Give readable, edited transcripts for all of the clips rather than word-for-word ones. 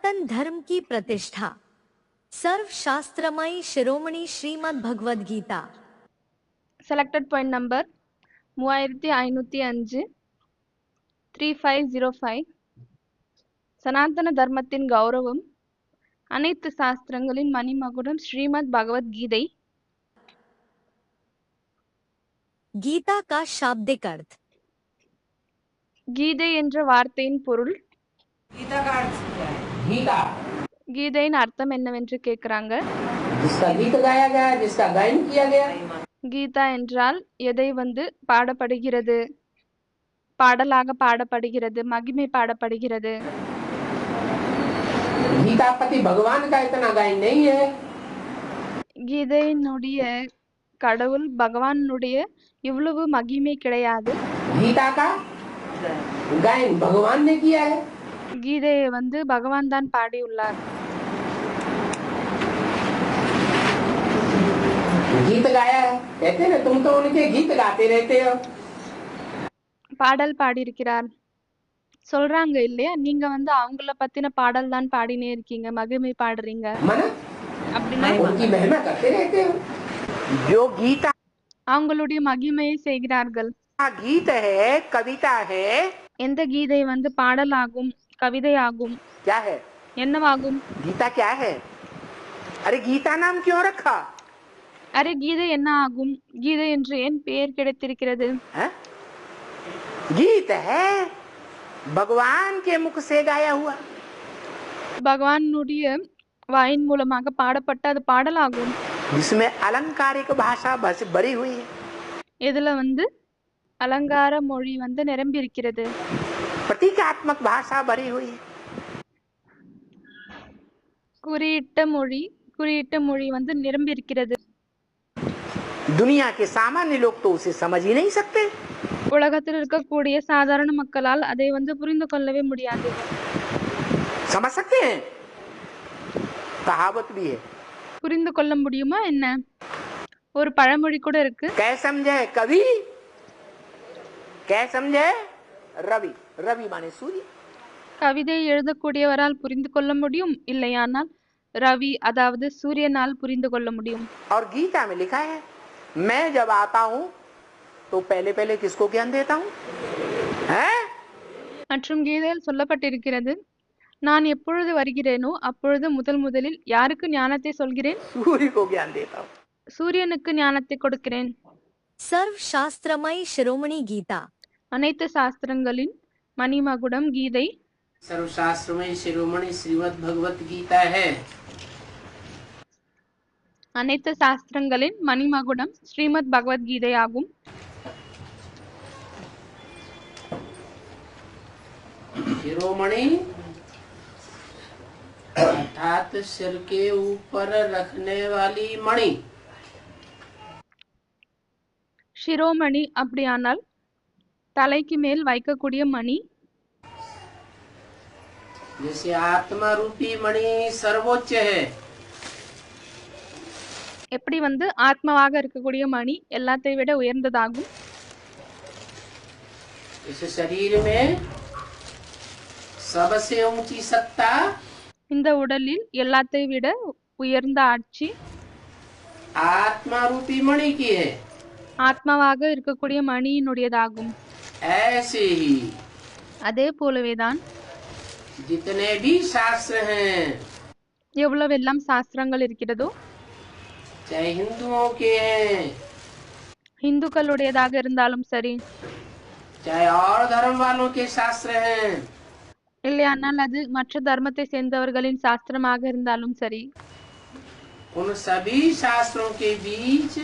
सनातन धर्म की प्रतिष्ठा। सर्वशास्त्रमयी शिरोमणि Shrimad Bhagavad Gita. Selected point number 3505 3505 சனாதன தர்மத்தின் கௌரவம் அனைத்து சாஸ்திரங்களின் மணிமகுடம் ஸ்ரீமத் பகவத்கீதை. गीता का शाब्दिक अर्थ। கீதை என்ற வார்த்தையின் பொருள், गीता का अर्थ क्या है? गीता கீதையின் அர்த்தம் என்னவென்று கேட்கிறாங்க. जिसका गीत गाया गया, जिसका गायन किया गया। கீதா என்றால் எதை பாடப்படுகிறது, பாடலாக பாடப்படுகிறது, மகிமை பாடப்படுகிறது. गीता पति भगवान का इतना गायन नहीं है। கீதையினுடைய கடவுள் பகவானுடைய இவ்வளவு மகிமை கிடையாது. गीता का गायन भगवान ने किया है। கீதையை பகவான் தான் பாடியுள்ளார். गीत गाया है, कहते ना तुम तो उनके गीत गाते रहते हो। பாடல் பாடியிருக்கிறார் சொல்றாங்க இல்லையா, நீங்க அவங்கள பத்தின பாடல் தான் பாடினே இருக்கீங்க, மகிமை பாடுறீங்க मन அப்படின்னா उनकी महिमा करते रहते हो। जो गीता அவங்களுடைய மகிமையை செய்கிறார்கள். गीत है, कविता है, எந்த கீதை பாடலாகும், கவிதையாகும், क्या है? என்னவாகும்? गीता क्या है? अरे गीता नाम क्यों रखा? அரே கீதை என்ன ஆகும்? கீதை என்று ஏன் பெயர் கிடைத்திருக்கிறது? है? गीत है भगवान के मुख से गाया हुआ। பகவானுடைய வாயின் மூலமாக பாடப்பட்ட அது பாடலாகும். जिसमें अलंकारिक भाषा भरी हुई है, இதுல அலங்கார மொழி நிரம்பி இருக்கிறது, प्रतीकात्मक भाषा भरी हुई है। குறியிட்ட மொழி நிரம்பி இருக்கிறது. दुनिया के सामान्य लोग तो उसे समझ ही नहीं सकते। உலகத்தில் இருக்கக்கூடிய சாதாரண மக்களால் அதை புரிந்து கொள்ளவே முடியாது. समझ सकते हैं? कहावत भी है, புரிந்து கொள்ள முடியுமா என்ன? ஒரு பழமொழி கூட இருக்கு. कै समझे कवि, कै समझे रवि। रवि माने सूर्य। கவிதை எழுதக்கூடியவரால் புரிந்து கொள்ள முடியும், இல்லையானால் ரவி அதாவது சூரியனால் புரிந்து கொள்ள முடியும். और गीता में लिखा है, मैं जब आता हूँ तो पहले पहले किसको ज्ञान देता हूँ? हैं? மற்றும் கீதையில் சொல்லப்பட்டிருக்கிறது, நான் எப்பொழுது வருகிறேனோ அப்பொழுது முதலில் யாருக்கு ஞானத்தை சொல்கிறேன்? सूर्य को ज्ञान देता हूँ। சூரியனுக்கு ஞானத்தை கொடுக்கிறேன். सर्वशास्त्रमयी शिरोमणि गीता। அனைத்து சாஸ்திரங்களின் மணிமகுடம் கீதை. सर्वशास्त्रमयी शिरोमणि श्रीमद् भगवत गीता है। அனைத்து சாஸ்திரங்களின் மணிமகுடம் ஸ்ரீமத் பகவத்கீதை ஆகும். शिरोमणि अर्थात सिर के ऊपर रखने वाली मणि। சிரோமணி அப்படியானால் தலைக்கு மேல் வைக்கக்கூடிய மணி. जैसे आत्मा रूपी मणि सर्वोच्च है, எப்படி ஆத்மாவாக இருக்கக்கூடிய மணி எல்லாத்தை விட உயர்ந்ததாகும். इस शरीर में सबसे ऊंची सत्ता இந்த उடலில் எல்லாத்தை விட உயர்ந்த ஆட்சி आत्मा रूपी मणि की है। ஆத்மாவாக இருக்கக்கூடிய மணியினுடையதாகும். ऐसे ही அதே போலவேதான் जितने भी शास्त्र हैं, எவ்வளவெல்லாம் சாஸ்திரங்கள் இருக்கிறதோ, चाहे हिंदुओं के हैं, இந்துக்களுடையதாக இருந்தாலும் சரி, चाहे और धर्म वालों के शास्त्र हैं, இல்லையானால் அது மற்ற தர்மத்தை சேர்ந்தவர்களின் சாஸ்திரமாக இருந்தாலும் சரி, उन सभी शास्त्रों के बीच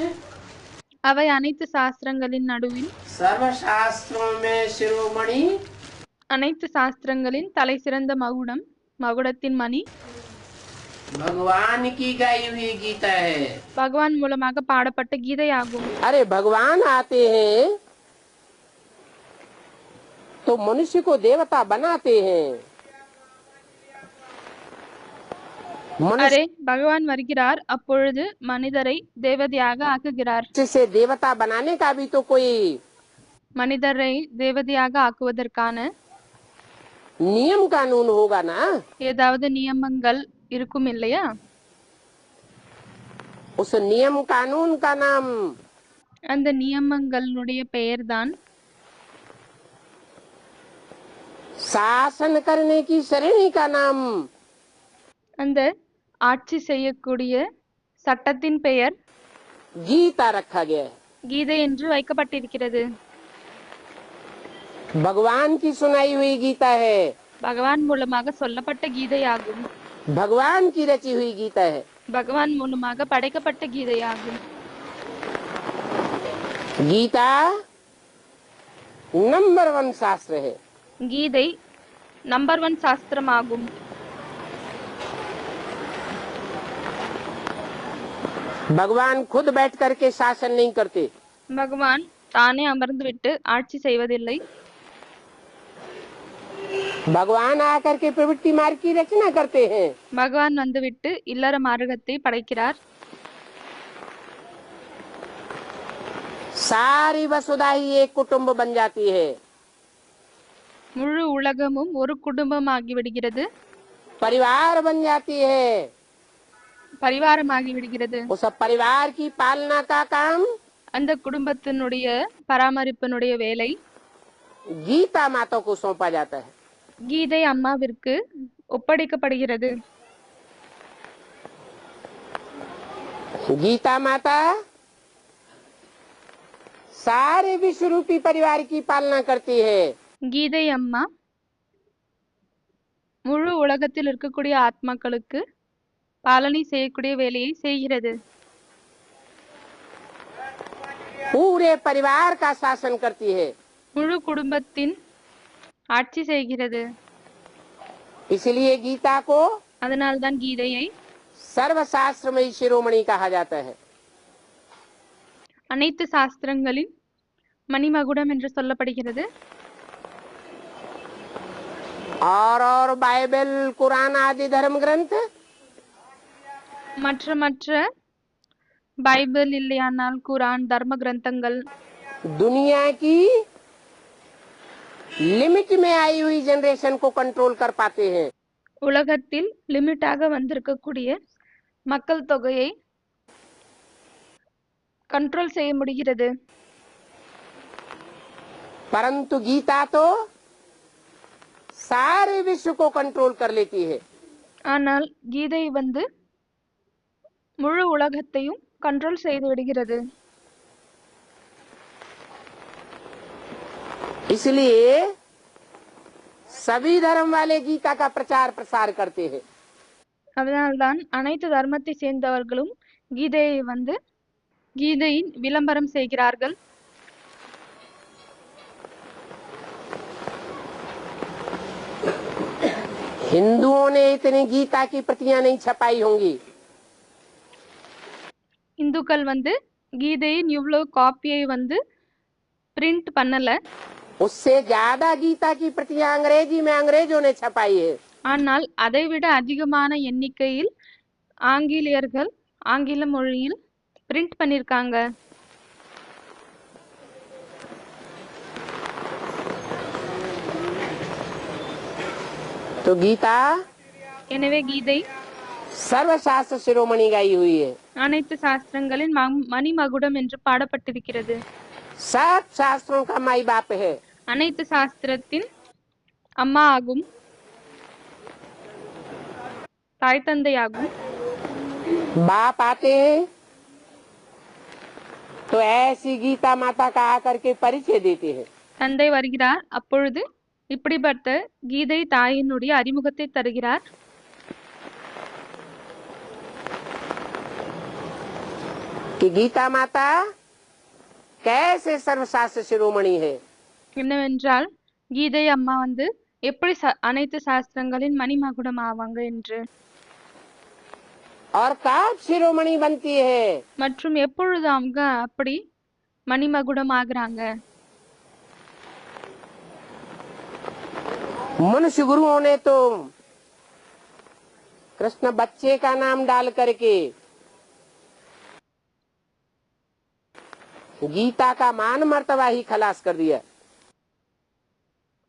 அவை அனைத்து சாஸ்திரங்களின் நடுவில் सर्वशास्त्रों में शिरोमणि அனைத்து சாஸ்திரங்களின் தலை சிறந்த மகுடத்தின் மணி भगवान की गाई हुई गीता है। பகவான் மூலமாக பாடப்பட்ட கீதையாகும். अरे भगवान आते हैं तो मनुष्य को देवता बनाते हैं। அரே பகவான் வருகிறார், அப்பொழுது மனிதரை தேவதையாக ஆக்குகிறார். मनुष्य से देवता बनाने का भी तो कोई மனிதரை தேவதையாக ஆக்குவதற்கான नियम कानून होगा ना। ஏதாவது நியமங்கள் இருக்கும் இல்லையா? उस नियम कानून का नाम அந்த நியமங்களுடைய பெயர்தான் शासन करने की श्रेणी का नाम அந்த ஆட்சி செய்யக்கூடிய சட்டத்தின் பெயர் गीता रखा गया है। கீதை என்று வைக்கப்பட்டிருக்கிறது. भगवान की सुनाई हुई गीता है, பகவான் மூலமாக சொல்லப்பட்ட கீதையாகும். भगवान की रची हुई गीता है। பகவான் மூலமாக படைக்கப்பட்ட கீதையாகும். गीता नंबर 1 शास्त्र है। கீதை நம்பர் 1 சாஸ்திரமாகும். भगवान खुद बैठ करके शासन नहीं करते, பகவான் தானே அமர்ந்துவிட்டு ஆட்சி செய்வதில்லை. भगवान आकर के प्रवृत्ति मार्ग की रचना करते हैं। பகவான் வந்துவிட்டு இல்லற மார்க்கத்தை படைக்கிறார். सारी वसुधा ही एक कुटुंब बन जाती है। முழு உலகமும் ஒரு குடும்பமாகி விடுகிறது, परिवार बन जाती है। பரிவாரமாகி விடுகிறது. उस परिवार की पालना का काम அந்த குடும்பத்தினுடைய பராமரிப்பினுடைய வேலை गीता माता को सौंपा जाता है। கீதை அம்மாவிற்கு ஒப்படைக்கப்படுகிறது. गीता माता सारे विश्व रूपी परिवार की पालना करती है। கீதை அம்மா முழு உலகத்தில் இருக்கக்கூடிய ஆத்மாக்களுக்கு பாலனை செய்யக்கூடிய வேலையை செய்கிறது. पूरे परिवार का शासन करती है। முழு குடும்பத்தின் ஆட்சி செய்கிறது. इसलिए गीता को அதனால்தான் கீதையை सर्वशास्त्रमयी शिरोमणि कहा जाता है। அனைத்து சாஸ்திரங்களின் மணிமகுடம் என்று சொல்லப்படுகிறது. और बाइबल कुरान आदि धर्म ग्रंथ மற்ற பைபிள் இல்லையானால் குரான் தர்ம கிரந்தங்கள் दुनिया की लिमिट में आई हुई जनरेशन को कंट्रोल कर पाते हैं। உலகத்தில் லிமிட்டாக வந்திருக்கக்கூடிய மக்கள் தொகையை கண்ட்ரோல் செய்ய முடிகிறது. परंतु गीता तो सारे विश्व को कंट्रोल कर लेती है। ஆனால் கீதை வந்து முழு உலகத்தையும் கண்ட்ரோல் செய்து விடுகிறது. इसलिए सभी धर्म वाले गीता का प्रचार प्रसार करते हैं। அதனால்தான் அனைத்து தர்மத்தை சேர்ந்தவர்களும் கீதையை வந்து கீதையின் விளம்பரம் செய்கிறார்கள். हिंदुओं ने इतनी गीता की प्रतियां नहीं छपाई होंगी, இந்துக்கள் வந்து கீதையின் இவ்வளவு காப்பியை வந்து பிரிண்ட் பண்ணல. उससे ज्यादा गीता की प्रतियां अंग्रेजी में अंग्रेजों ने छपाई है। ஆனால் அதைவிட அதிகமான எண்ணிக்கையில் ஆங்கிலேயர்கள் ஆங்கில மொழியில் பிரிண்ட் பண்ணிருக்காங்க. तो गीता எனவே கீதை सर्वशास्त्र शिरोमणि गाई हुई है। அனைத்து சாஸ்திரங்களின் மணிமகுடம் என்று பாடப்பட்டிருக்கிறது. सब शास्त्रों का माई बाप है। அனைத்து சாஸ்திரத்தின் அம்மா ஆகும், தாய் தந்தையாகும். बाप आते हैं तो ऐसी गीता माता का आकर के परिचय देते हैं। தந்தை வருகிறார், அப்பொழுது இப்படிப்பட்ட கீதை தாயினுடைய அறிமுகத்தை தருகிறார். कि गीता माता कैसे सर्वशास्त्र शिरोमणि है। என்னவென்றால் கீதை அம்மா வந்து எப்படி அனைத்து சாஸ்திரங்களின் மணிமகுடம் ஆவாங்க என்று, और कब शिरोमणि बनती है। மற்றும் எப்பொழுது அவங்க அப்படி மணிமகுடம் ஆகுறாங்க. मनुष्य गुरुओं ने तो कृष्ण बच्चे का नाम डाल करके गीता का मान मर्तबा ही खलास कर दिया।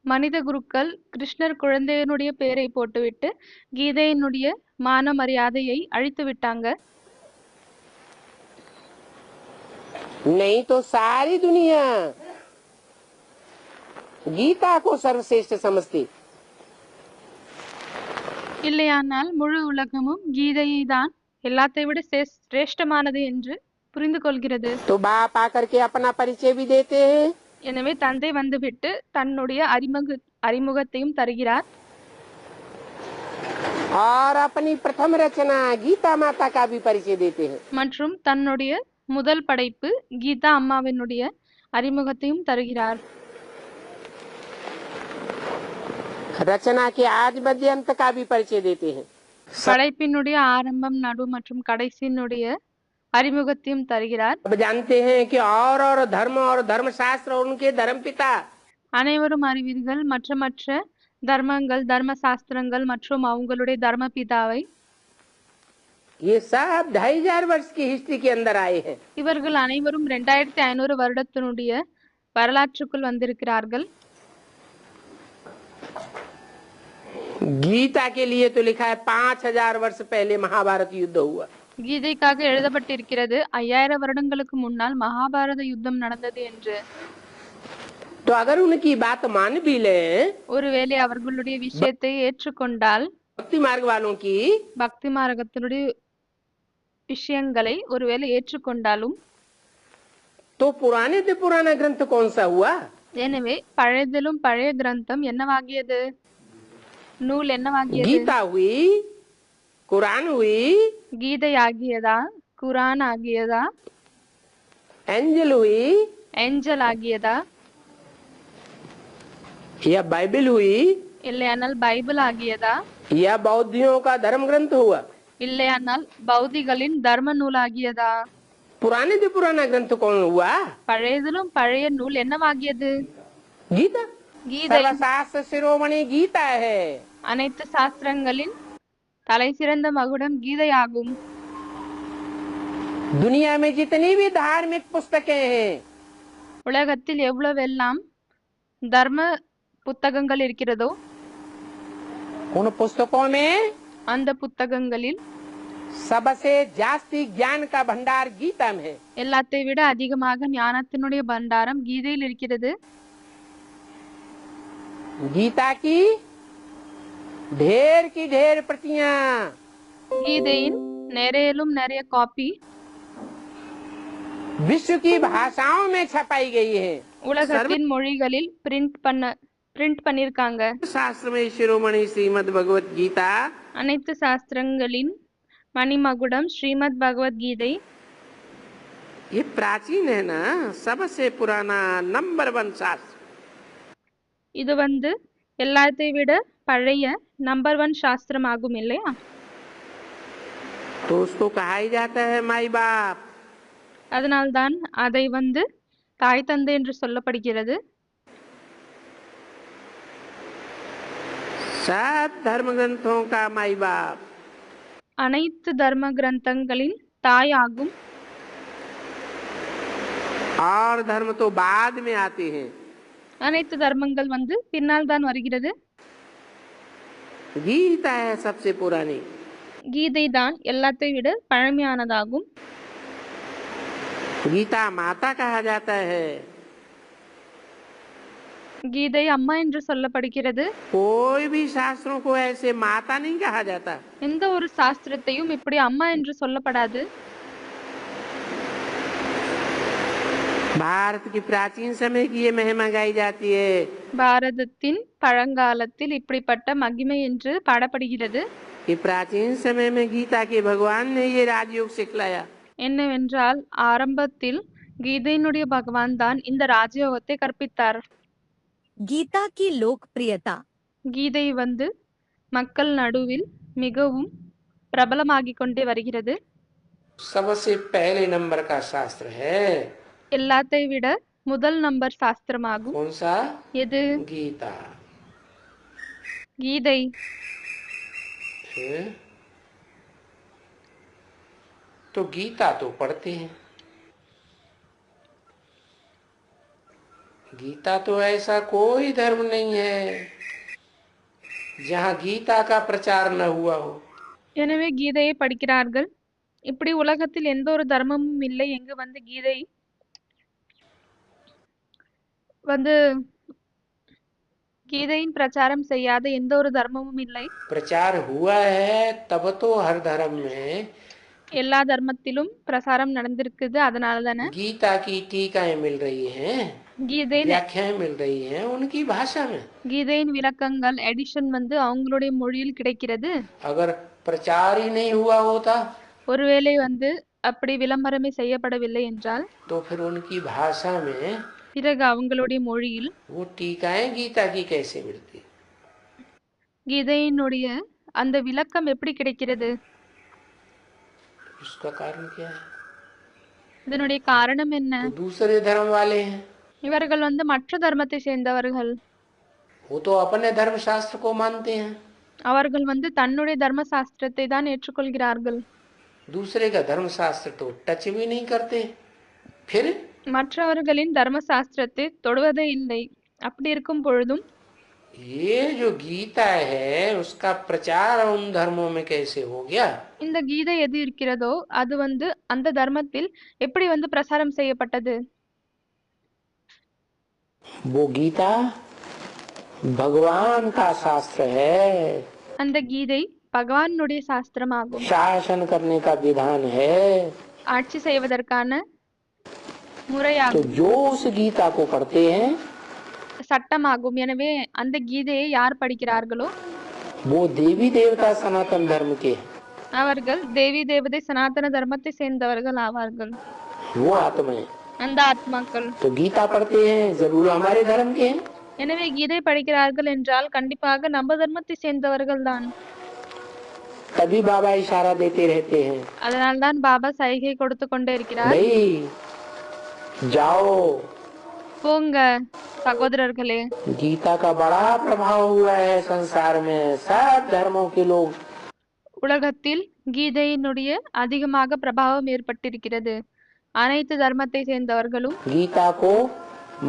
மனித குருக்கள் கிருஷ்ணர் குழந்தையினுடைய பெயரை போட்டுவிட்டு கீதையினுடைய மான மரியாதையை அழித்து விட்டாங்க. नहीं तो सारी दुनिया गीता को सर्वश्रेष्ठ समझती। இல்லையானால் முழு உலகமும் கீதையை தான் எல்லாத்தை விட சிரேஷ்டமானது என்று புரிந்து கொள்கிறது. तो बाप आकर के अपना परिचय भी देते हैं, எனவே தந்தை வந்துவிட்டு தன்னுடைய அறிமுகத்தையும் தருகிறார். और अपनी प्रथम रचना गीता माता का भी परिचय देते हैं। மற்றும் தன்னுடைய முதல் படைப்பு கீதா அம்மாவினுடைய அறிமுகத்தையும் தருகிறார். रचना के आज मध्य अंत का भी परिचय देते हैं। படைப்பினுடைய ஆரம்பம் நடு மற்றும் கடைசியினுடைய அறிமுகத்தையும் தருகிறார். अब जानते हैं कि और धर्म और धर्मशास्त्र और उनके धर्म पिता அனைவரும் அறிவீர்கள் மற்ற தர்மங்கள் தர்ம சாஸ்திரங்கள் மற்றும் அவங்களுடைய தர்ம பிதாவை ये सब 2500 वर्ष की हिस्ट्री के अंदर आए हैं। இவர்கள் அனைவரும் 2500 வருடத்தினுடைய வரலாற்றுக்குள் வந்திருக்கிறார்கள். गीता के लिए तो लिखा है 5000 वर्ष पहले महाभारत युद्ध हुआ। கீதைக்காக எழுதப்பட்டிருக்கிறது 5000 வருடங்களுக்கு முன்னால் மகாபாரத யுத்தம் நடந்தது என்று. तो अगर उनकी बात मान भी ले, ஒருவேளை அவர்களுடைய விஷயத்தை ஏற்றுக்கொண்டால் भक्ति मार्ग वालों की, பக்தி மார்க்கத்தினுடைய விஷயங்களை ஒருவேளை ஏற்றுக்கொண்டாலும் तो पुराने से पुराना ग्रंथ कौन सा हुआ? எனவே பழையதிலும் பழைய கிரந்தம் என்னவாகியது? நூல் என்னவாகியது? गीता हुई, कुरान हुई, கீதை ஆகியதா, குரான் ஆகியதா, एंजल हुई ஏஞ்சல் ஆகியதா, या बाइबल हुई, இல்லையானால் பைபிள் ஆகியதா, या बौद्धियों का धर्म ग्रंथ हुआ? இல்லையானால் பௌதிகளின் தர்ம நூல் ஆகியதா? पुराने से पुराना ग्रंथ कौन हुआ? பழையதிலும் பழைய நூல் என்னவாகியது? गीता। கீதை सर्वशास्त्र शिरोमणि गीता है। அனைத்து சாஸ்திரங்களின் தலை சிறந்த மகுடம் கீதை ஆகும். दुनिया में जितनी भी धार्मिक पुस्तकें हैं, உலகத்தில் எவ்வளவெல்லாம் தர்ம புத்தகங்கள் இருக்கிறதோ उन पुस्तकों में அந்த புத்தகங்களில் सबसे जास्ती ज्ञान का भंडार गीता में है। எல்லாத்தை விட அதிகமாக ஞானத்தினுடைய பண்டாரம் கீதையில் இருக்கிறது. गीता की ढेर प्रतियां கீதையின் நிறையிலும் நிறைய காப்பி विश्व की भाषाओं में छपाई गई है। உலகத்தின் மொழிகளில் பிரிண்ட் பண்ணிருக்காங்க. शास्त्र में शिरोमणि श्रीमद् भगवत गीता, அனைத்து சாஸ்திரங்களின் மணிமகுடம் ஸ்ரீமத் பகவத்கீதை ये प्राचीन है ना, सबसे पुराना नंबर 1 शास्त्र। இது எல்லாத்தை விட பழைய நம்பர் 1 சாஸ்திரம் ஆகும் இல்லையா? तो उसको कहा ही जाता है माई बाप। அதனால்தான் அதை தாய் தந்தை என்று சொல்லப்படுகிறது. सब धर्म ग्रंथों का माई बाप। அனைத்து தர்ம கிரந்தங்களின் தாய் ஆகும். और धर्म तो बाद में आते हैं। அனைத்து தர்மங்கள் பின்னால் தான் வருகிறது. गीता है सबसे पुरानी। கீதை தான் எல்லாத்தை விட பழமையானதாகும். गीता माता कहा जाता है। கீதை அம்மா என்று சொல்லப்படுகிறது. कोई भी शास्त्रों को ऐसे माता नहीं कहा जाता। எந்த ஒரு சாஸ்திரத்தையும் இப்படி அம்மா என்று சொல்லப்படாது. भारत की प्राचीन समय की ये महिमा गाई जाती है। பாரதத்தின் பழங்காலத்தில் இப்படிப்பட்ட மகிமை என்று பாடப்படுகிறது. कि प्राचीन समय में गीता के भगवान ने ये राजयोग सिखलाया। என்னவென்றால் ஆரம்பத்தில் கீதையினுடைய பகவான் தான் இந்த ராஜயோகத்தை கற்பித்தார். गीता की लोकप्रियता கீதை மக்கள் நடுவில் மிகவும் பிரபலமாகிக் கொண்டே வருகிறது. सबसे पहले नंबर का शास्त्र है। எல்லாத்தை விட முதல் நம்பர் சாஸ்திரமாகும். कौन सा? எது? गीता। கீதை. तो गीता तो पढ़ते हैं, गीता तो ऐसा कोई धर्म नहीं है जहाँ गीता का प्रचार न हुआ हो। எனவே கீதையை படிக்கிறார்கள். இப்படி உலகத்தில் எந்த ஒரு தர்மமும் இல்லை எங்கு வந்து கீதை வந்து கீதையின் பிரச்சாரம் செய்யாத எந்த ஒரு தர்மமும் இல்லை. प्रचार हुआ है तब तो हर धर्म में எல்லா தர்மத்திலும் பிரசாரம் நடந்திருக்குது. அதனால தானே गीता की टीकाएं मिल रही हैं, கீதையின் व्याख्याएं मिल रही हैं उनकी भाषा में। கீதையின் விளக்கங்கள் எடிஷன் வந்து அவங்களுடைய மொழியில் கிடைக்கிறது. अगर प्रचार ही नहीं हुआ होता ஒருவேளை வந்து அப்படி விளம்பரமே செய்யப்படவில்லை என்றால் तो फिर उनकी भाषा में பிறகு அவங்களுடைய மொழியில் वो टीकाएं गीता की कैसे मिलती? கீதையினுடைய அந்த விளக்கம் எப்படி கிடைக்கிறது? इसका कारण क्या है? இதனுடைய காரணம் என்ன? वो दूसरे धर्म वाले हैं, இவர்கள் வந்து மற்ற தர்மத்தை சேர்ந்தவர்கள். वो तो अपने धर्म शास्त्र को मानते हैं, அவர்கள் வந்து தன்னுடைய தர்ம சாஸ்திரத்தை தான் ஏற்றுக்கொள்கிறார்கள். दूसरे का धर्म शास्त्र तो टच भी नहीं करते। फिर மற்றவர்களின் தர்ம சாஸ்திரத்தை தொடுவதே இல்லை. அப்படி இருக்கும் பொழுதும் ये जो गीता है उसका प्रचार उन धर्मों में कैसे हो गया? இந்த கீதை எது இருக்கிறதோ அது வந்து அந்த தர்மத்தில் எப்படி வந்து பிரசாரம் செய்யப்பட்டது? वो गीता भगवान का शास्त्र है, அந்த கீதை பகவானுடைய சாஸ்திரமாகும், शासन करने का विधान है। ஆட்சி செய்வதற்கான तो முறையாகும், जो उस गीता को पढ़ते हैं சட்டமாகும். எனவே அந்த கீதையை யார் படிக்கிறார்களோ वो देवी देवता सनातन धर्म के हैं, அவர்கள் தேவி தேவதை சனாதன தர்மத்தை சேர்ந்தவர்கள் ஆவார்கள். वो आत्माएं। அந்த ஆத்மாக்கள். तो गीता पढ़ते हैं जरूर हमारे धर्म के हैं। எனவே கீதை படிக்கிறார்கள் என்றால் கண்டிப்பாக நம்ம தர்மத்தை சேர்ந்தவர்கள் தான். तभी बाबा इशारा देते रहते हैं, அதனால்தான் பாபா சைகை கொடுத்து கொண்டே இருக்கிறார். भाई जाओ। போங்க சகோதரர்களே. गीता का बड़ा प्रभाव हुआ है संसार में, सब धर्मों के लोग உலகத்தில் கீதையினுடைய அதிகமாக பிரபாவம் ஏற்பட்டிருக்கிறது. அனைத்து தர்மத்தை சேர்ந்தவர்களும் गीता को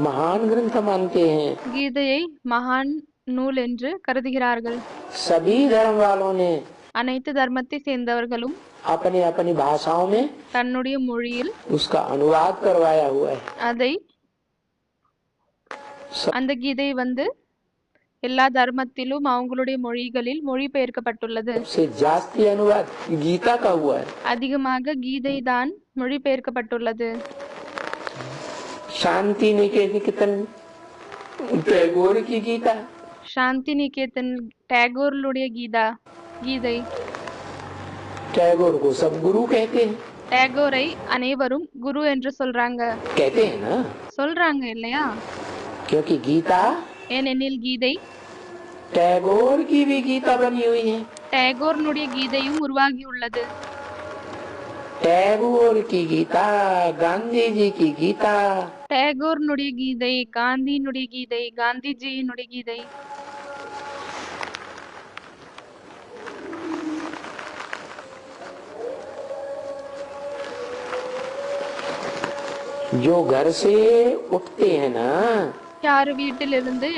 महान ग्रंथ मानते हैं। கீதையை மகான் நூல் என்று கருதுகிறார்கள். सभी धर्म वालों ने அனைத்து தர்மத்தை சேர்ந்தவர்களும் अपनी अपनी भाषाओं में தன்னுடைய மொழியில் उसका अनुवाद करवाया हुआ है। அதை அந்த கீதை வந்து எல்லா தர்மத்திலும் அவங்களுடைய மொழிகளில் மொழிபெயர்க்கப்பட்டுள்ளது. सबसे जास्ती अनुवाद गीता का हुआ है। அதிகமாக கீதை தான் மொழிபெயர்க்கப்பட்டுள்ளது. शांति निकेतन टैगोर की गीता, சாந்தி நிகேதன் டேகோர்களுடைய கீதை. टैगोर को सब गुरु कहते हैं, டேகோரை அனைவரும் குரு என்று कहते हैं ना, சொல்றாங்க இல்லையா? क्योंकि गीता ஏனெனில் கீதை टैगोर की भी गीता बनी हुई है। டேகோர்னுடைய கீதையும் உருவாகி உள்ளது. टैगोर की गीता, गांधी जी की गीता, டேகோர்னுடைய கீதை, காந்தியினுடைய கீதை, காந்திஜியினுடைய கீதை. जो घर से उठते हैं ना யார் வீட்டிலிருந்து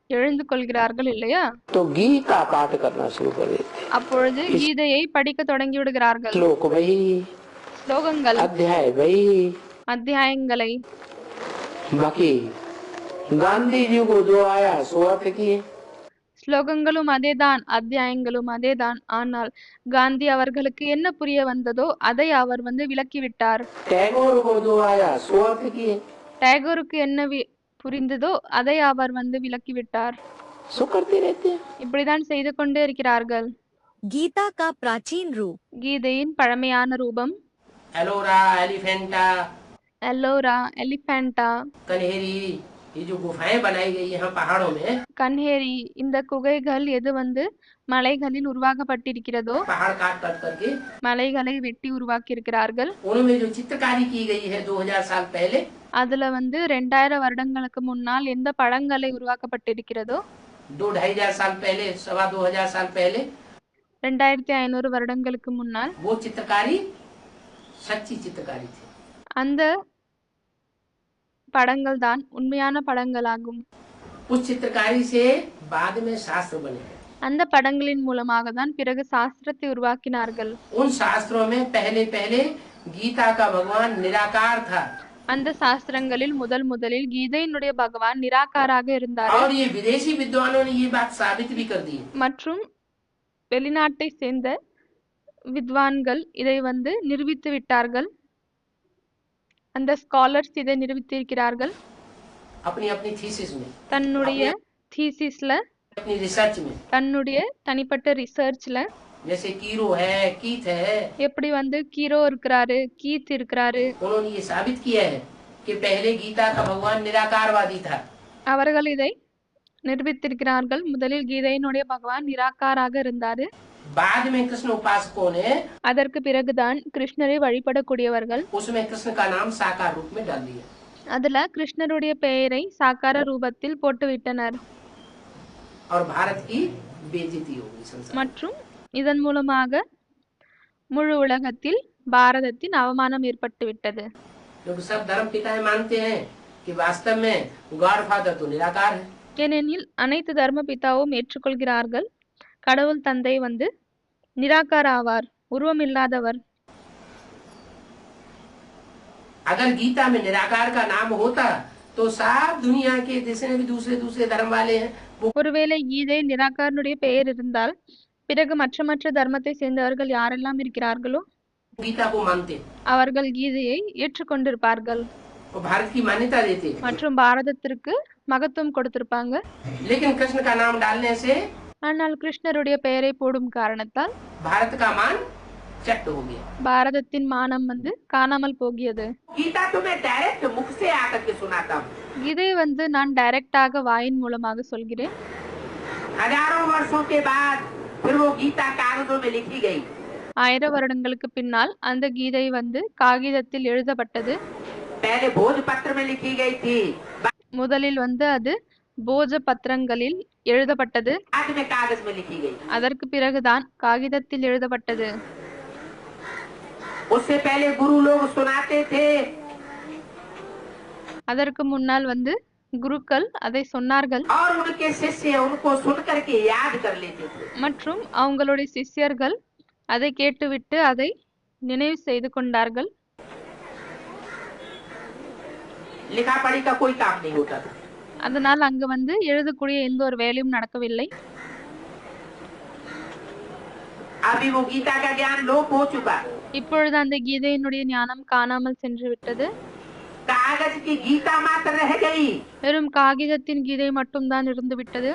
எழுந்து கொள்கிறார்கள் இல்லையா? तो गीता पाठ करना शुरू कर देते, அப்பொழுது கீதையை படிக்க தொடங்கி விடுகிறார்கள். श्लोक वही, ஸ்லோகங்கள், अध्याय वही। அத்தியாயங்களை. बाकी गांधी जी को जो आया सो अर्थ किए। ஸ்லோகங்களும் அதேதான், அத்தியாயங்களும் அதேதான். ஆனால் காந்தி அவர்களுக்கு என்ன புரிய வந்ததோ அதை அவர் வந்து விளக்கிவிட்டார். टैगोर को जो आया सो अर्थ किए। டேகோருக்கு என்ன புரிந்ததோ அதை அவர் வந்து விளக்கிவிட்டார். सो करते रहते हैं। இப்படிதான் செய்து கொண்டே இருக்கிறார்கள். गीता का प्राचीन रूप கீதையின் பழமையான ரூபம் एलोरा, एलिफेंटा, எல்லோரா, எலிபென்டா, कन्हेरी, ये जो गुफाएं बनाई गई यहाँ पहाड़ों में, கன்ஹேரி. இந்த குகைகள் எது வந்து மலைகளில் உருவாக்கப்பட்டிருக்கிறதோ, पहाड़ काट काट करके மலைகளை வெட்டி உருவாக்கி இருக்கிறார்கள். उनमें जो चित्रकारी की गई है 2000 साल पहले, அதுல வந்து 2000 வருடங்களுக்கு முன்னால் எந்த படங்களை உருவாக்கப்பட்டிருக்கிறதோ, 2-2500 साल पहले, 2,2500 साल पहले, 2500 வருடங்களுக்கு முன்னால் वो चित्रकारी सच्ची चित्रकारी थी। அந்த படங்கள் தான் உண்மையான படங்களாகும். उस चित्रकारी से बाद में शास्त्र बने। அந்த படங்களின் மூலமாக தான் பிறகு சாஸ்திரத்தை உருவாக்கினார்கள். उन शास्त्रों में पहले पहले गीता का भगवान निराकार था அந்த சாஸ்திரங்களில் முதலில் கீதையினுடைய பகவான் நிராகாராக இருந்தார். और ये विदेशी विद्वानों ने ये बात साबित भी कर दी। மற்றும் வெளிநாட்டை சேர்ந்த வித்வான்கள் இதை நிரூபித்து விட்டார்கள். அந்த ஸ்காலர்ஸ் இதை நிரூபித்திருக்கிறார்கள். अपनी अपनी थीसिस में, தன்னுடைய தீசிஸ்ல, अपनी रिसर्च में, தன்னுடைய தனிப்பட்ட ரிசர்ச்ல, जैसे कीरो है, कीथ है, எப்படி கீரோ இருக்கிறாரு, கீத் இருக்கிறாரு, उन्होंने ये साबित किया है कि पहले गीता का भगवान निराकारवादी था। அவர்கள் இதை நிரூபித்திருக்கிறார்கள். முதலில் கீதையினுடைய பகவான் நிராகாராக இருந்தாரு. बाद में कृष्ण उपासकों ने அதற்கு பிறகுதான் கிருஷ்ணரை வழிபடக்கூடியவர்கள் उसमें कृष्ण का नाम साकार रूप में डाल दिया அதுல கிருஷ்ணருடைய பெயரை சாக்கார ரூபத்தில் போட்டுவிட்டனர். और भारत की बेइज्जती हो गई संसार। மற்றும் இதன் மூலமாக முழு உலகத்தில் பாரதத்தின் அவமானம் ஏற்பட்டு விட்டது. क्योंकि सब धर्म पिताएं मानते हैं कि वास्तव में गॉड फादर तो निराकार है। ஏனெனில் அனைத்து தர்ம பிதாவும் ஏற்றுக்கொள்கிறார்கள், கடவுள் தந்தை நிராகார ஆவார், உருவமில்லாதவர். अगर गीता में निराकार का नाम होता तो सब दुनिया के जितने भी दूसरे धर्म वाले हैं वो ஒருவேளை கீதை நிராகாரனுடைய பெயர் இருந்தால் பிறகு மற்ற தர்மத்தை சேர்ந்தவர்கள் யாரெல்லாம் இருக்கிறார்களோ गीता को मानते அவர்கள் கீதையை ஏற்றுக்கொண்டிருப்பார்கள் और भारत की मान्यता देते। மற்றும் பாரதத்திற்கு மகத்துவம் கொடுத்திருப்பாங்க. लेकिन कृष्ण का नाम डालने से ஆனால் கிருஷ்ணருடைய பெயரை போடும் காரணத்தால் भारत का मान चट हो गया। பாரதத்தின் மானம் காணாமல் போகியது. गीता तो मैं डायरेक्ट मुख से आकर के सुनाता हूँ। இதை நான் டைரக்டாக வாயின் மூலமாக சொல்கிறேன். हजारों वर्षों के बाद फिर वो गीता कागजों में लिखी गई। 1000 வருடங்களுக்கு பின்னால் அந்த கீதை காகிதத்தில் எழுதப்பட்டது. पहले भोजपत्र में लिखी गई थी, முதலில் அது போஜ பத்திரங்களில் எழுதப்பட்டது. बाद में कागज में लिखी गई। அதற்கு பிறகுதான் காகிதத்தில் எழுதப்பட்டது. उससे पहले गुरु लोग सुनाते थे, அதற்கு முன்னால் குருக்கள் அதை சொன்னார்கள் और उनके शिष्य उनको सुन करके याद कर लेते थे। மற்றும் அவங்களுடைய சிஷ்யர்கள் அதை கேட்டுவிட்டு அதை நினைவு செய்து கொண்டார்கள். लिखा पढ़ी का कोई काम नहीं होता था। அதனால் அங்கு எழுதக்கூடிய எந்த ஒரு வேலையும் நடக்கவில்லை. अभी वो गीता का ज्ञान लोप हो चुका। இப்பொழுது அந்த கீதையினுடைய ஞானம் காணாமல் சென்று விட்டது. कागज की गीता मात्र रह गई। வெறும் காகிதத்தின் கீதை மட்டும்தான் இருந்து விட்டது.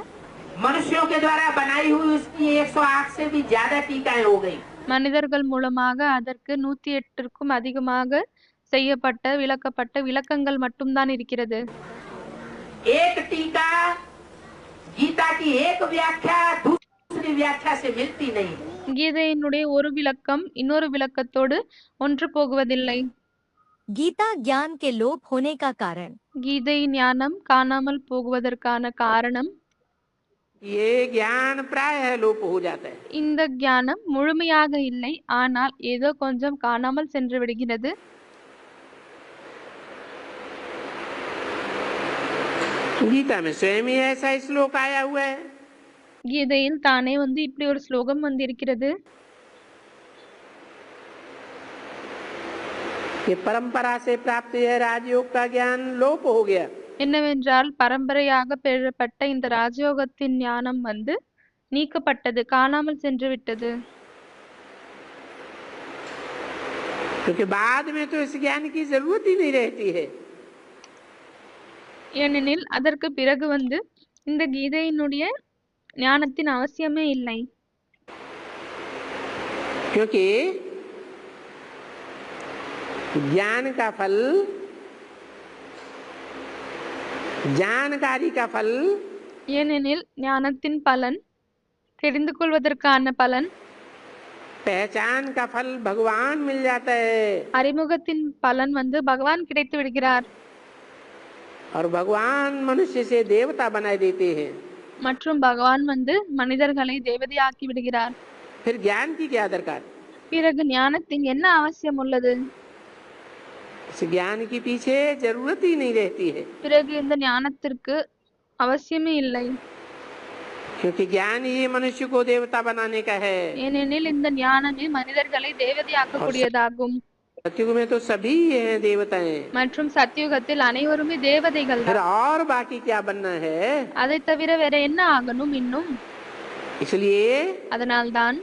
मनुष्यों के द्वारा बनाई हुई उसकी 108 से भी ज्यादा टीकाएं हो गई। மனிதர்கள் மூலமாக அதற்கு 108க்கும் அதிகமாக செய்யப்பட்ட விளக்கப்பட்ட விளக்கங்கள் மட்டும்தான் இருக்கிறது. एक टीका गीता की एक व्याख्या दूसरी व्याख्या से मिलती नहीं। கீதையினுடைய ஒரு விளக்கம் இன்னொரு விளக்கத்தோடு ஒன்று போகுவதில்லை. गीता ज्ञान के लोप होने का कारण கீதை ஞானம் காணாமல் போகுவதற்கான காரணம் ये ज्ञान प्राय लोप हो जाता है। இந்த ஞானம் முழுமையாக இல்லை, ஆனால் ஏதோ கொஞ்சம் காணாமல் சென்று விடுகிறது. गीता में स्वयं ही ऐसा श्लोक आया हुआ है। கீதையில் தானே இப்படி ஒரு ஸ்லோகம் இருக்கிறது. कि परंपरा से प्राप्त यह राजयोग का ज्ञान लोप हो गया। என்னவென்றால் பரம்பரையாக பெறப்பட்ட இந்த ராஜயோகத்தின் ஞானம் நீக்கப்பட்டது, காணாமல் சென்று விட்டது. क्योंकि बाद में तो इस ज्ञान की जरूरत ही नहीं रहती है। ஏனெனில் அதற்கு பிறகு இந்த கீதையினுடைய ஞானத்தின் அவசியமே இல்லை. क्योंकि ज्ञान का फल, जानकारी का फल, ஏனெனில் ஞானத்தின் பலன், தெரிந்து கொள்வதற்கான பலன், पहचान का फल भगवान मिल जाता है। அறிமுகத்தின் பலன் பகவான் கிடைத்து விடுகிறார். और भगवान मनुष्य से देवता बना देते हैं। மற்றும் பகவான் மனிதர்களை தேவதையாக்கி விடுகிறார். फिर ज्ञान की क्या दरकार? பிறகு ஞானத்தின் என்ன அவசியம் உள்ளது? इस ज्ञान के पीछे जरूरत ही नहीं रहती है, பிறகு இந்த ஞானத்திற்கு அவசியமே இல்லை. क्योंकि ज्ञान ही मनुष्य को देवता बनाने का है। ஏனெனில் இந்த ஞானமே மனிதர்களை தேவதையாக்கக்கூடியதாகும். सतयुग में तो सभी हैं देवताएं, மற்றும் சத்தியுகத்தில் அனைவருமே தேவதைகள் फिर தான். और बाकी क्या बनना है? அதை தவிர வேற என்ன ஆகணும் இன்னும்? इसलिए அதனால்தான்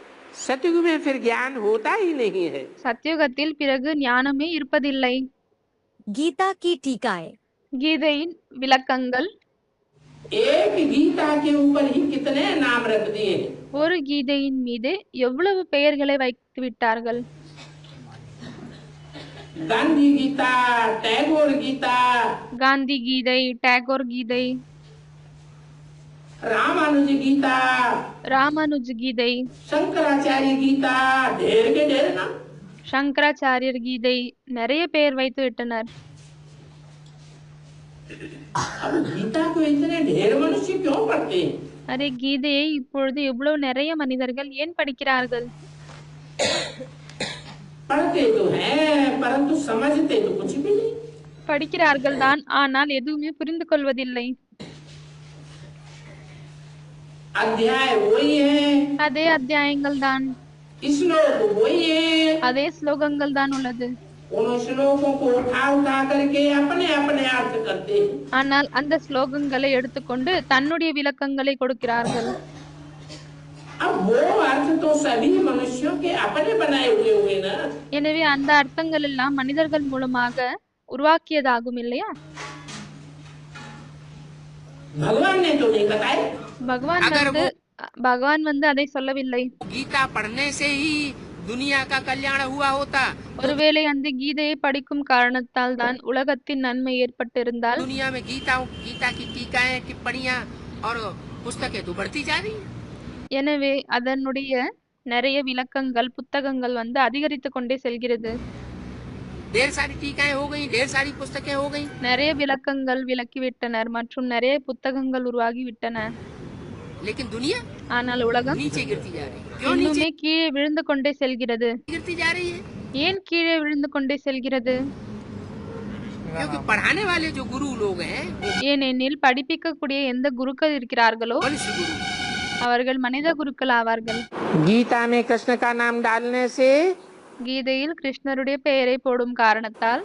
सतयुग में फिर ज्ञान होता ही नहीं है। சத்தியுகத்தில் பிறகு ஞானமே இருப்பதில்லை. गीता की टीकाएं। கீதையின் விளக்கங்கள். एक गीता के ऊपर ही कितने नाम रख दिए हैं। ஒரு கீதையின் மீது எவ்வளவு பெயர்களை வைத்து விட்டார்கள். गांधी गीता, टैगोर गीता, காந்தி கீதை, டேகோர் கீதை, रामानुज गीता, ராமானுஜ கீதை, शंकराचार्य गीता, ढेर के ढेर नाम। சங்கராச்சாரியர் கீதை, நிறைய பெயர் வைத்து விட்டனர். अब गीता को इतने ढेर मनुष्य क्यों पढ़ते हैं? அரே கீதையை இப்பொழுது இவ்வளவு நிறைய மனிதர்கள் ஏன் படிக்கிறார்கள்? पढ़ते तो हैं परंतु समझते तो कुछ भी नहीं। படிக்கிறார்கள் தான், ஆனால் எதுவுமே புரிந்து கொள்வதில்லை. अध्याय वही है, அதே அத்தியாயங்கள் தான், श्लोक वही है, அதே ஸ்லோகங்கள் தான் உள்ளது. उन श्लोकों को उठा उठा करके अपने अपने अर्थ करते हैं। ஆனால் அந்த ஸ்லோகங்களை எடுத்துக்கொண்டு தன்னுடைய விளக்கங்களை கொடுக்கிறார்கள். अब वो अर्थ तो सभी मनुष्यों के अपने बनाए हुए ना। எனவே அந்த அர்த்தங்கள் எல்லாம் மனிதர்கள் மூலமாக உருவாக்கியதாகும் இல்லையா? भगवान ने तो नहीं बताया। பகவான் வந்து அதை சொல்லவில்லை. गीता पढ़ने से ही दुनिया का कल्याण हुआ होता। ஒருவேளை அந்த கீதையை படிக்கும் காரணத்தால் தான் உலகத்தின் நன்மை ஏற்பட்டிருந்தால் दुनिया में गीता की टीकाएं, टिप्पणियां और पुस्तकें तो बढ़ती जा रही हैं। எனவே அதனுடைய நிறைய விளக்கங்கள், புத்தகங்கள் வந்து அதிகரித்து கொண்டே செல்கிறது. ढेर सारी टीकाएं हो गई, ढेर सारी पुस्तकें हो गई, நிறைய விளக்கங்கள் விளக்கிவிட்டனர் மற்றும் நிறைய புத்தகங்கள் உருவாகி விட்டன. लेकिन दुनिया ஆனால் உலகம் नीचे गिरती जा रही है। क्यों नीचे இன்னுமே கீழே விழுந்து கொண்டே செல்கிறது? गिरती जा रही है? ஏன் கீழே விழுந்து கொண்டே செல்கிறது? क्योंकि पढ़ाने वाले जो गुरु लोग हैं वो ஏனெனில் படிப்பிக்கக்கூடிய எந்த குருக்கள் இருக்கிறார்களோ मनुष्य गुरु। அவர்கள் மனித குருக்கள் ஆவார்கள். गीता में कृष्ण का नाम डालने से கீதையில் கிருஷ்ணருடைய பெயரை போடும் காரணத்தால்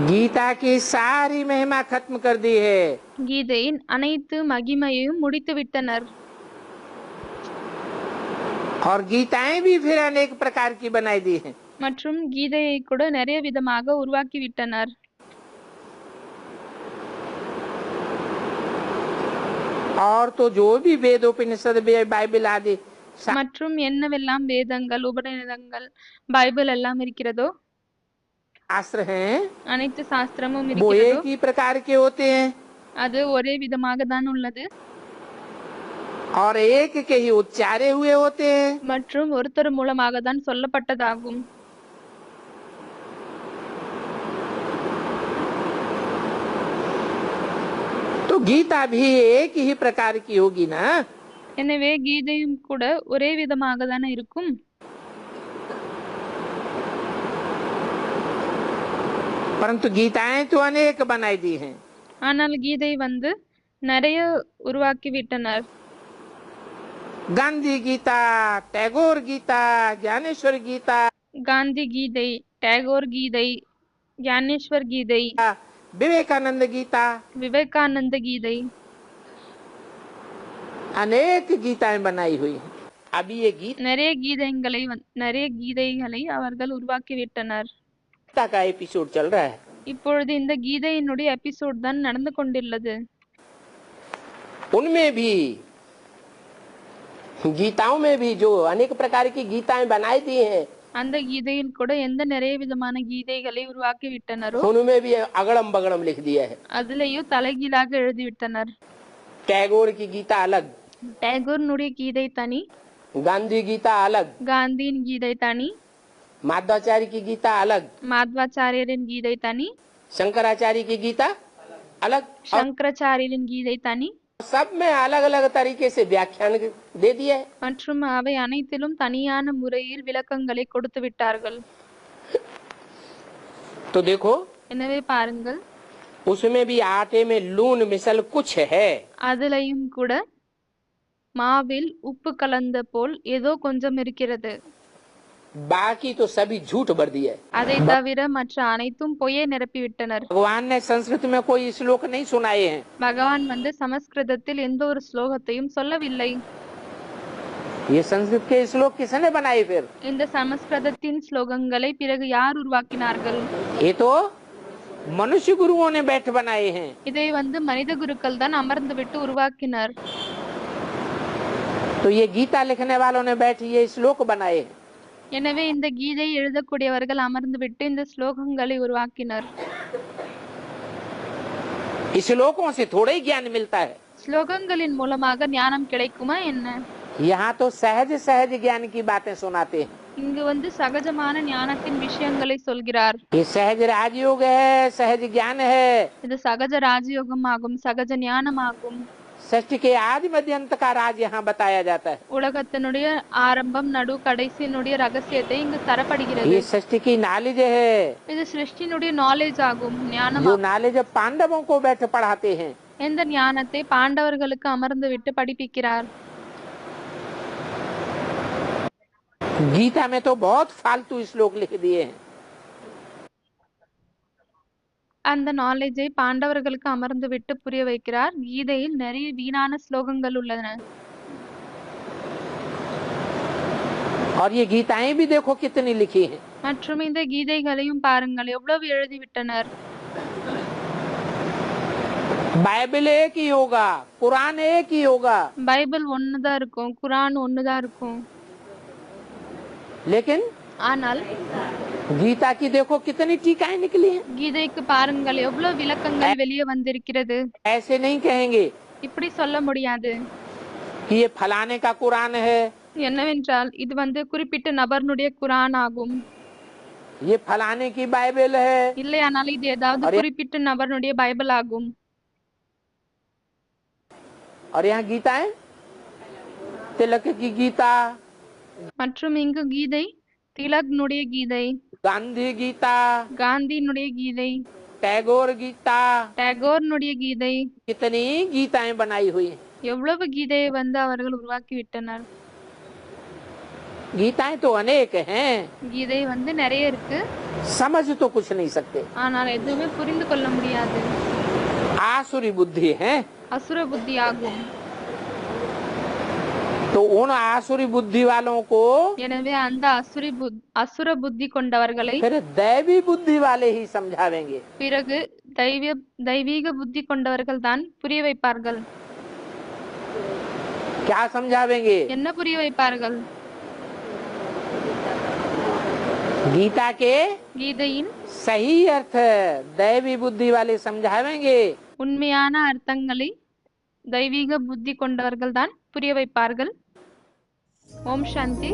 गीता की सारी महिमा खत्म कर दी है। கீதையின் அனைத்து மகிமையையும் முடித்து விட்டனர். और गीताएं भी फिर अनेक प्रकार की बनाई दी हैं। மற்றும் கீதையை கூட நிறைய விதமாக உருவாக்கி விட்டனர். और तो जो भी वेद उपनिषद बाइबल आदि மற்றும் என்னவெல்லாம் வேதங்கள், உபநிடதங்கள், பைபிள் எல்லாம் இருக்கிறதோ शास्त्र हैं அனைத்து சாஸ்திரமும் वो இருக்கிறதோ एक ही प्रकार के होते हैं அது ஒரே விதமாக தான் உள்ளது और एक के ही उच्चारे हुए होते हैं। மற்றும் ஒருத்தர் மூலமாக தான் சொல்லப்பட்டதாகும். तो गीता भी एक ही प्रकार की होगी ना। எனவே கீதையும் கூட ஒரே விதமாக தானே இருக்கும். परंतु गीताएं तो अनेक बनाई दी हैं। ஆனால் கீதை வந்து நிறைய உருவாக்கி விட்டனர். गांधी गीता, टैगोर गीता, ज्ञानेश्वर गीता, காந்தி கீதை, டேகோர் கீதை, ஞானேஸ்வர் கீதை, विवेकानंद गीता, விவேகானந்த கீதை, अनेक गीताएं बनाई हुई हैं। अभी ये நிறைய கீதைகளை அவர்கள் உருவாக்கி விட்டனர். गीता का एपिसोड चल रहा है। இப்பொழுது இந்த கீதையினுடைய எபிசோட் தான் நடந்து கொண்டுள்ளது. उनमें भी गीताओं में भी जो अनेक प्रकार की गीताएं बनाई दी हैं அந்த கீதையில் கூட எந்த நிறைய விதமான கீதைகளை உருவாக்கி விட்டனரோ उनमें भी अगड़म बगड़म लिख दिया है। அதுலயும் தலைகீழாக எழுதி விட்டனர். टैगोर की गीता अलग, டேகோர்னுடைய கீதை தனி, गांधी गीता अलग, காந்தியின் கீதை தனி, माधवाचार्य की गीता अलग, மாத்வாச்சாரியரின் கீதை தனி, शंकराचार्य की गीता अलग, சங்கராச்சாரியரின் கீதை தனி, सब में अलग अलग तरीके से व्याख्यान दे दिया है। மற்றும் அவை அனைத்திலும் தனியான முறையில் விளக்கங்களை கொடுத்து விட்டார்கள். तो देखो எனவே பாருங்கள், उसमें भी आटे में लून मिसल कुछ है। அதுலயும் கூட மாவில் உப்பு கலந்த போல் ஏதோ கொஞ்சம் இருக்கிறது. बाकी तो सभी झूठ भर दिया है। அதை தவிர மற்ற அனைத்தும் பொய்யை நிரப்பிவிட்டனர். भगवान ने संस्कृत में कोई श्लोक नहीं सुनाए हैं। பகவான் வந்து சமஸ்கிருதத்தில் எந்த ஒரு ஸ்லோகத்தையும் சொல்லவில்லை. ये संस्कृत के श्लोक किसने बनाए फिर? இந்த சமஸ்கிருதத்தின் ஸ்லோகங்களை பிறகு யார் உருவாக்கினார்கள்? ये तो मनुष्य गुरुओं ने बैठ बनाए हैं। இதை வந்து மனித குருக்கள் தான் அமர்ந்து விட்டு உருவாக்கினர். तो ये गीता लिखने वालों ने बैठ ये श्लोक बनाए हैं। எனவே இந்த கீதை எழுதக்கூடியவர்கள் அமர்ந்து விட்டு இந்த ஸ்லோகங்களை உருவாக்கினர். इस श्लोकों से थोड़ा ही ज्ञान मिलता है। ஸ்லோகங்களின் மூலமாக ஞானம் கிடைக்குமா என்ன? यहाँ तो सहज सहज ज्ञान की बातें सुनाते हैं। இங்கு வந்து சகஜமான ஞானத்தின் விஷயங்களை சொல்கிறார். ये सहज राजयोग है, सहज ज्ञान है। இது சகஜ ராஜயோகம் ஆகும், சகஜ ஞானம் ஆகும். सृष्टि के आदि मध्य अंत का राज यहाँ बताया जाता है। உலகத்தினுடைய ஆரம்பம் நடு கடைசியினுடைய ரகசியத்தை இங்கு தரப்படுகிறது. ये सृष्टि की नॉलेज है। இது சிருஷ்டினுடைய நாலேஜ் ஆகும், ஞானம் जो ஆகும். नॉलेज पांडवों को बैठ पढ़ाते हैं। எந்த ஞானத்தை பாண்டவர்களுக்கு அமர்ந்து விட்டு படிப்பிக்கிறார். गीता में तो बहुत फालतू श्लोक लिख दिए हैं। அந்த நாலேஜை பாண்டவர்களுக்கு அமர்ந்து விட்டு புரிய வைக்கிறார். கீதையில் நிறைய வீணான ஸ்லோகங்கள் உள்ளன. और ये गीताएं भी देखो कितनी लिखी हैं। மற்றும் இந்த கீதைகளையும் பாருங்கள் எவ்வளவு எழுதிவிட்டனர். बाइबल एक ही होगा, कुरान एक ही होगा, பைபிள் ஒண்ணுதான் இருக்கும், குரான் ஒண்ணுதான் இருக்கும். लेकिन ஆனால் गीता की देखो कितनी टीकाएं निकली हैं। கீதைக்கு பாருங்கள் எவ்வளவு விளக்கங்கள் வெளியே வந்திருக்கிறது. ऐसे नहीं कहेंगे இப்படி சொல்ல முடியாது. कि ये फलाने का कुरान है, என்னவென்றால் இது வந்து குறிப்பிட்ட நபர்னுடைய குரான் ஆகும். ये फलाने की बाइबल है। இல்லையானால் இது ஏதாவது குறிப்பிட்ட நபர்னுடைய பைபிள் ஆகும். और यहाँ गीताएं तिलक की गीता, மற்றும் இங்கு கீதை திலக்னுடைய கீதை, गांधी गीता, காந்தியினுடைய கீதை, टैगोर गीता, டேகோர்னுடைய கீதை, कितनी गीताएं बनाई हुई हैं। எவ்வளவு கீதையை வந்து அவர்கள் உருவாக்கி விட்டனர். गीताएं तो अनेक हैं, கீதை வந்து நிறைய இருக்கு, समझ तो कुछ नहीं सकते। ஆனால் எதுவுமே புரிந்து கொள்ள முடியாது. आसुरी बुद्धि है। அசுர புத்தி ஆகும். तो उन आसुरी बुद्धि वालों को எனவே அந்த அசுர புத்தி கொண்டவர்களை फिर दैवी बुद्धि वाले ही समझावेंगे। பிறகு தெய்வீக புத்தி கொண்டவர்கள் தான் புரிய வைப்பார்கள். क्या समझावेंगे? என்ன புரிய வைப்பார்கள்? गीता के கீதையின் सही अर्थ दैवी बुद्धि वाले समझावेंगे। உண்மையான அர்த்தங்களை தெய்வீக புத்தி கொண்டவர்கள் தான் புரிய வைப்பார்கள். ஓம் சாந்தி.